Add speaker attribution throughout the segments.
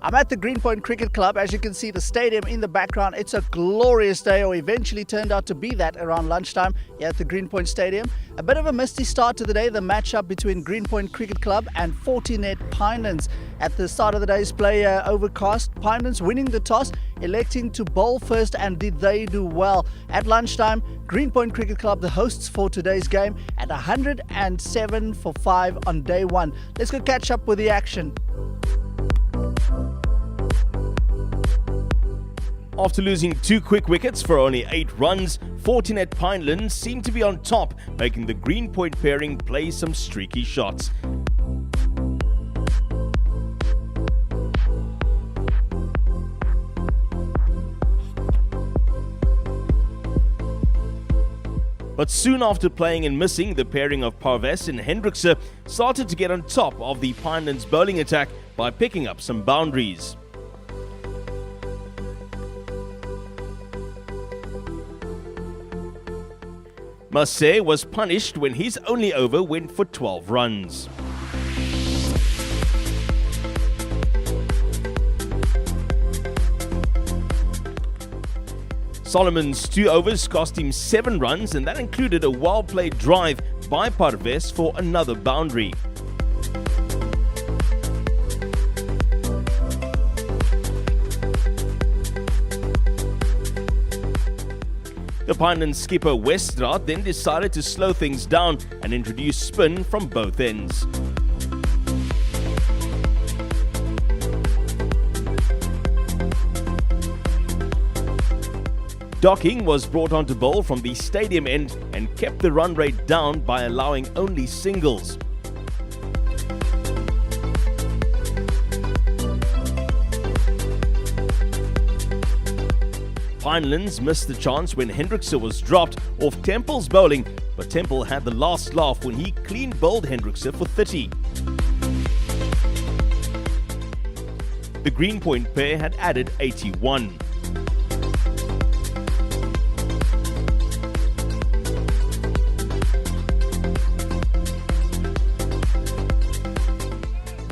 Speaker 1: I'm at the Greenpoint Cricket Club. As you can see, the stadium in the background. It's a glorious day, or eventually turned out to be that around lunchtime here at the Greenpoint Stadium. A bit of a misty start to the day, the matchup between Greenpoint Cricket Club and Fortinet Pinelands. At the start of the day's play, overcast. Pinelands winning the toss, electing to bowl first, and did they do well. At lunchtime, Greenpoint Cricket Club, the hosts for today's game, at 107 for 5 on day one. Let's go catch up with the action.
Speaker 2: After losing 2 quick wickets for only 8 runs, Fortinet Pinelands seemed to be on top, making the Greenpoint pairing play some streaky shots. But soon after playing and missing, the pairing of Parves and Hendrikse started to get on top of the Pinelands bowling attack by picking up some boundaries. Massey was punished when his only over went for 12 runs. Solomon's 2 overs cost him 7 runs, and that included a well-played drive by Parves for another boundary. The Pinelands skipper Westraat then decided to slow things down and introduce spin from both ends. Docking was brought on to bowl from the stadium end and kept the run rate down by allowing only singles. Pinelands missed the chance when Hendrikse was dropped off Temple's bowling, but Temple had the last laugh when he clean bowled Hendrikse for 30. The Greenpoint pair had added 81.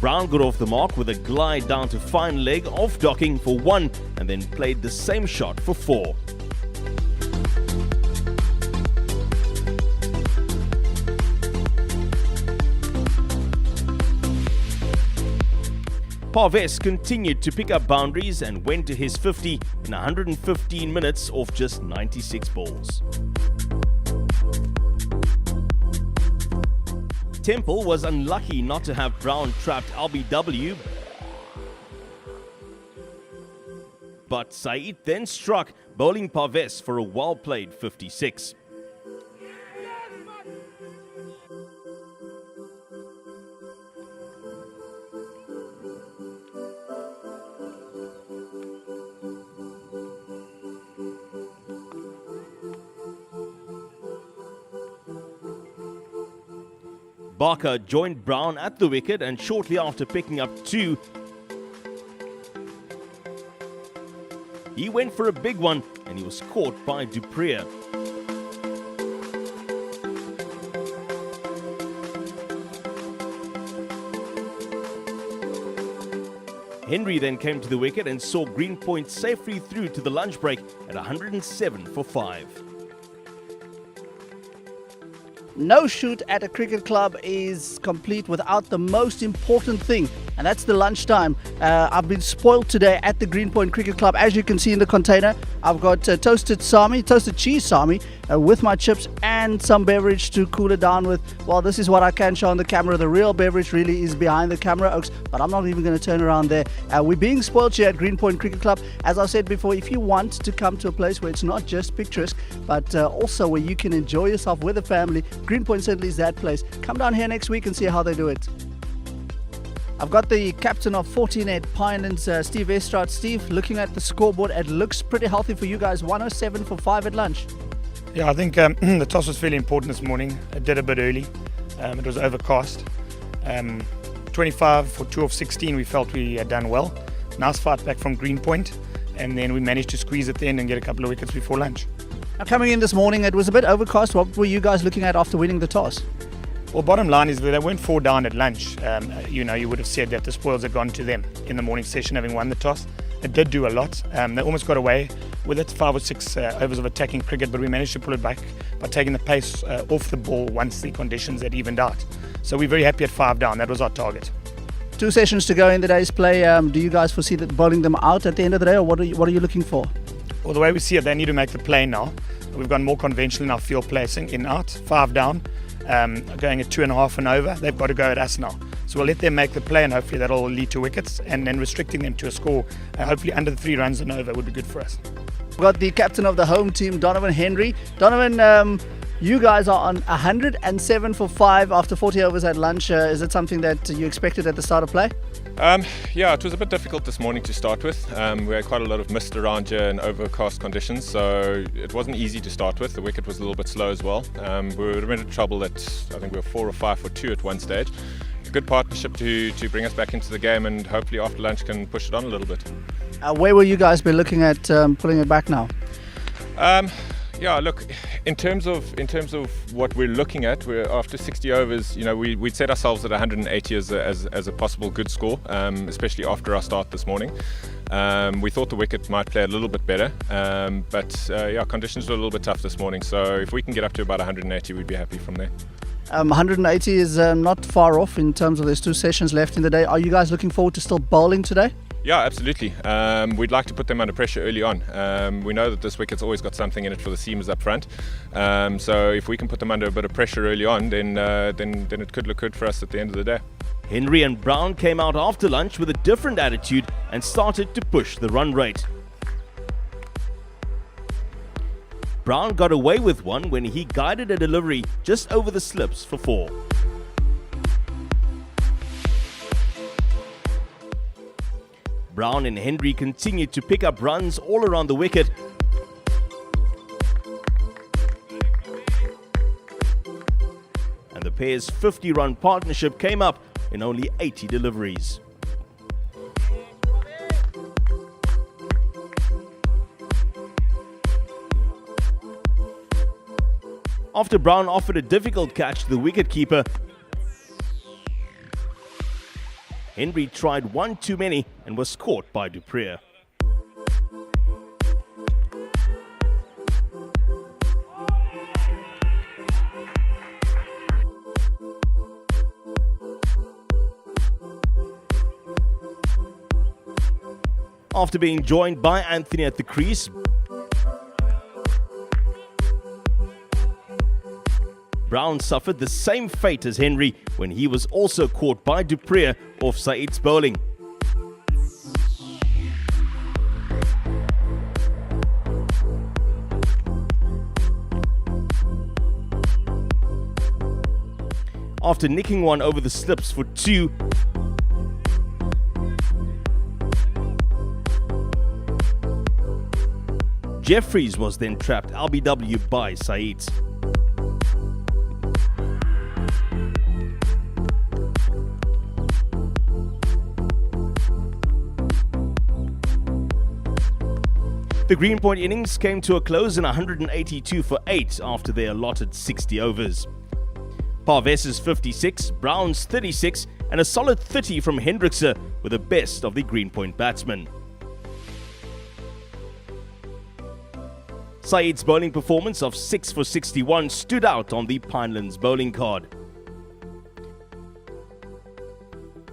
Speaker 2: Brown got off the mark with a glide down to fine leg off Docking for 1 and then played the same shot for 4. Parves continued to pick up boundaries and went to his 50 in 115 minutes off just 96 balls. Temple was unlucky not to have Brown trapped LBW, but Saeed then struck, bowling Parves for a well-played 56. Barker joined Brown at the wicket, and shortly after picking up 2, he went for a big one and he was caught by Dupree. Henry then came to the wicket and saw Greenpoint safely through to the lunch break at 107 for 5.
Speaker 1: No shoot at a cricket club is complete without the most important thing, and that's the lunchtime. I've been spoiled today at the Greenpoint Cricket Club. As you can see in the container, I've got toasted cheese sami with my chips and some beverage to cool it down with. Well, this is what I can show on the camera. The real beverage really is behind the camera, Oaks, but I'm not even going to turn around there. We're being spoiled here at Greenpoint Cricket Club. As I said before, if you want to come to a place where it's not just picturesque, but also where you can enjoy yourself with a family, Greenpoint certainly is that place. Come down here next week and see how they do it. I've got the captain of Fortinet Pinelands, Steve Westraat. Steve, looking at the scoreboard, it looks pretty healthy for you guys. 107 for 5 at lunch.
Speaker 3: Yeah, I think the toss was fairly important this morning. It did a bit early. It was overcast. 25 for 2 of 16, we felt we had done well. Nice fight back from Greenpoint, and then we managed to squeeze at the end and get a couple of wickets before lunch.
Speaker 1: Now, coming in this morning, it was a bit overcast. What were you guys looking at after winning the toss?
Speaker 3: Well, bottom line is that they weren't 4 down at lunch. You would have said that the spoils had gone to them in the morning session, having won the toss. It did do a lot. They almost got away with it, 5 or 6 overs of attacking cricket, but we managed to pull it back by taking the pace off the ball once the conditions had evened out. So we're very happy at 5 down. That was our target.
Speaker 1: 2 sessions to go in the day's play. Do you guys foresee that bowling them out at the end of the day, or what are you looking for?
Speaker 3: Well, the way we see it, they need to make the play now. We've gone more conventional in our field placing, in out, 5 down, going at 2.5 and over. They've got to go at us now. So we'll let them make the play, and hopefully that'll lead to wickets, and then restricting them to a score, hopefully under the 3 runs and over, would be good for us.
Speaker 1: We've got the captain of the home team, Donovan Henry. Donovan, you guys are on 107 for 5 after 40 overs at lunch. Is it something that you expected at the start of play?
Speaker 4: Yeah, it was a bit difficult this morning to start with. We had quite a lot of mist around here and overcast conditions, so it wasn't easy to start with. The wicket was a little bit slow as well. We were in trouble at, I think we were 4 or 5 for 2 at one stage. A good partnership to bring us back into the game, and hopefully after lunch can push it on a little bit.
Speaker 1: Where will you guys be looking at pulling it back now?
Speaker 4: Yeah, look, in terms of what we're looking at, we're after 60 overs. We'd set ourselves at 180 as a possible good score, especially after our start this morning. We thought the wicket might play a little bit better, but conditions were a little bit tough this morning. So if we can get up to about 180, we'd be happy from there.
Speaker 1: 180 is not far off in terms of there's 2 sessions left in the day. Are you guys looking forward to still bowling today?
Speaker 4: Yeah, absolutely. We'd like to put them under pressure early on. We know that this wicket's always got something in it for the seamers up front. So if we can put them under a bit of pressure early on, then it could look good for us at the end of the day.
Speaker 2: Henry and Brown came out after lunch with a different attitude and started to push the run rate. Brown got away with one when he guided a delivery just over the slips for 4. Brown and Henry continued to pick up runs all around the wicket. And the pair's 50-run partnership came up in only 80 deliveries. After Brown offered a difficult catch to the wicketkeeper, Henry tried one too many and was caught by du Preez. After being joined by Anthony at the crease, Brown suffered the same fate as Henry when he was also caught by du Preez off Saeed's bowling. After nicking one over the slips for 2, Jeffries was then trapped LBW by Saeed. The Greenpoint innings came to a close in 182 for 8 after their allotted 60 overs. Parves's 56, Brown's 36 and a solid 30 from Hendrikse were the best of the Greenpoint batsmen. Saeed's bowling performance of 6 for 61 stood out on the Pinelands bowling card.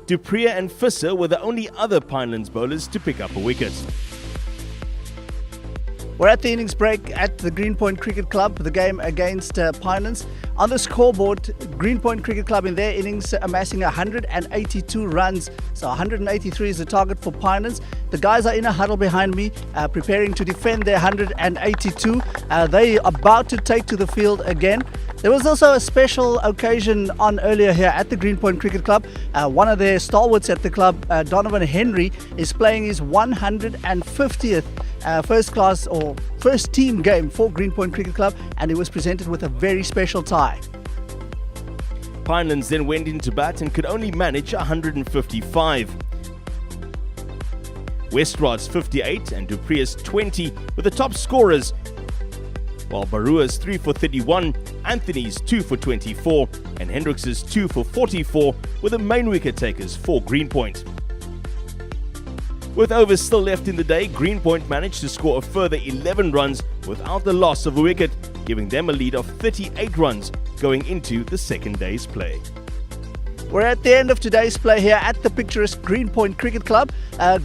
Speaker 2: Du Preez and Visser were the only other Pinelands bowlers to pick up a wicket.
Speaker 1: We're at the innings break at the Greenpoint Cricket Club, the game against Pinelands. On the scoreboard, Greenpoint Cricket Club in their innings amassing 182 runs. So 183 is the target for Pinelands. The guys are in a huddle behind me, preparing to defend their 182. They are about to take to the field again. There was also a special occasion on earlier here at the Greenpoint Cricket Club. One of their stalwarts at the club, Donovan Henry, is playing his 150th first class or first team game for Greenpoint Cricket Club, and he was presented with a very special tie.
Speaker 2: Pinelands then went into bat and could only manage 155. Westrod's 58 and du Preez's 20 were the top scorers, while Barua's 3 for 31 Anthony's 2 for 24 and Hendricks's 2 for 44 were the main wicket takers for Greenpoint. With overs still left in the day, Greenpoint managed to score a further 11 runs without the loss of a wicket, giving them a lead of 38 runs going into the second day's play.
Speaker 1: We're at the end of today's play here at the picturesque Greenpoint Cricket Club.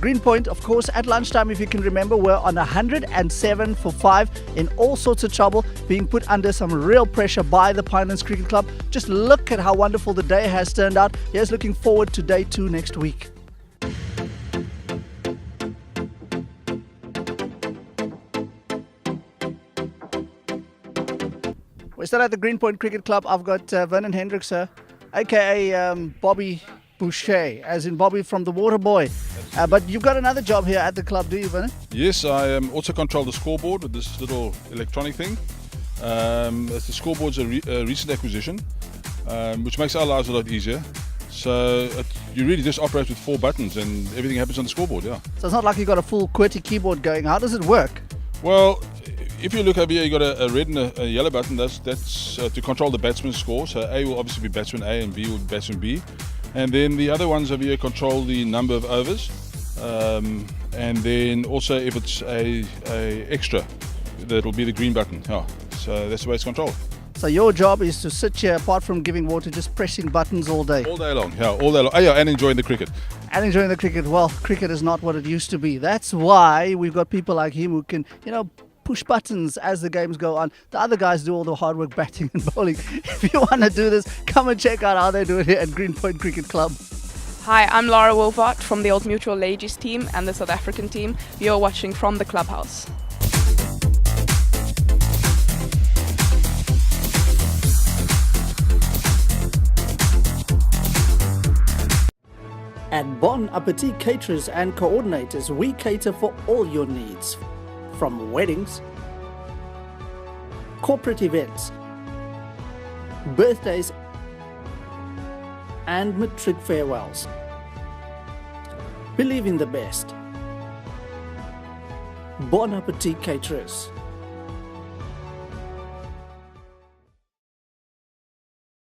Speaker 1: Greenpoint, of course, at lunchtime, if you can remember, were on 107 for 5 in all sorts of trouble, being put under some real pressure by the Pinelands Cricket Club. Just look at how wonderful the day has turned out. Here's looking forward to day 2 next week. We're still at the Greenpoint Cricket Club. I've got Vernon Hendricks, aka Bobby Boucher, as in Bobby from the Water Boy. But you've got another job here at the club, do you, Vernon?
Speaker 5: Yes, I also control the scoreboard with this little electronic thing. The scoreboard's a recent acquisition, which makes our lives a lot easier. So you really just operate with 4 buttons and everything happens on the scoreboard, yeah.
Speaker 1: So it's not like you've got a full QWERTY keyboard going. How does it work?
Speaker 5: Well, if you look over here, you got a red and a yellow button. That's to control the batsman's score. So A will obviously be batsman A and B will be batsman B. And then the other ones over here control the number of overs. And then also if it's a extra, that'll be the green button. Yeah. So that's the way it's controlled.
Speaker 1: So your job is to sit here, apart from giving water, just pressing buttons all day.
Speaker 5: All day long. Yeah, all day long. Oh, yeah, and enjoying the cricket.
Speaker 1: And enjoying the cricket. Well, cricket is not what it used to be. That's why we've got people like him who can, push buttons as the games go on. The other guys do all the hard work, batting and bowling. If you want to do this, come and check out how they do it here at Greenpoint Cricket Club.
Speaker 6: Hi, I'm Laura Wolfart from the Old Mutual Ladies team and the South African team. You're watching from the Clubhouse.
Speaker 1: At Bon Appetit Caterers and Coordinators, we cater for all your needs. From weddings, corporate events, birthdays, and matric farewells. Believe in the best. Bon Appetit Caterers.